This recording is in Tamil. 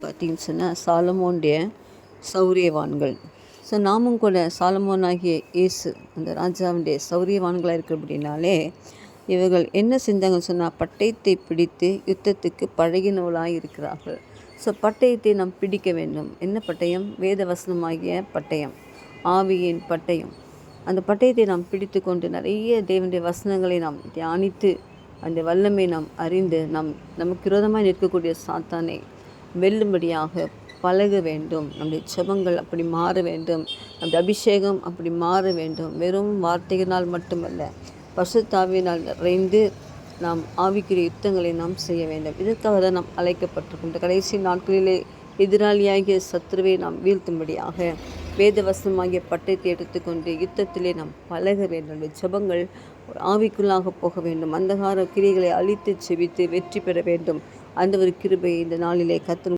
பார்த்தீங்கன்னு சொன்னால் சாலமோனுடைய சௌரியவான்கள். ஸோ நாமும் கூட சாலமோனாகிய இயேசு அந்த ராஜாவுடைய சௌரியவான்களாக இருக்கு அப்படின்னாலே இவர்கள் என்ன செஞ்சாங்கன்னு சொன்னால் பட்டயத்தை பிடித்து யுத்தத்துக்கு பழகினவளாக இருக்கிறார்கள். ஸோ பட்டயத்தை நாம் பிடிக்க வேண்டும். என்ன பட்டயம்? வேத வசனமாகிய பட்டயம், ஆவியின் பட்டயம். அந்த பட்டயத்தை நாம் பிடித்து கொண்டு நிறைய தேவனுடைய வசனங்களை நாம் தியானித்து அந்த வல்லமை நாம் அறிந்து நமக்கு விரோதமாக நிற்கக்கூடிய சாத்தானை வெல்லும்படியாக பழக வேண்டும். நம்முடைய ஜெபங்கள் அப்படி மாற வேண்டும். நம்முடைய அபிஷேகம் அப்படி மாற வேண்டும். வெறும் வார்த்தைகளால் மட்டுமல்ல, பரிசுத்த ஆவியினால் நிறைந்து நாம் ஆவிக்குரிய யுத்தங்களை நாம் செய்ய வேண்டும். இதற்காக தான் நாம் அழைக்கப்பட்டிருக்கும். இந்த கடைசி நாட்களிலே எதிராளியாகிய சத்துருவை நாம் வீழ்த்தும்படியாக வேதவசனமாகிய பட்டயத்தை எடுத்துக்கொண்டு யுத்தத்திலே நாம் பழக வேண்டும். ஜெபங்கள் ஆவிக்குள்ளாக போக வேண்டும். அந்தகார கிரியைகளை அழித்து செவித்து வெற்றி பெற வேண்டும். அந்த ஒரு கிருபை இந்த நாளிலே கர்த்தர்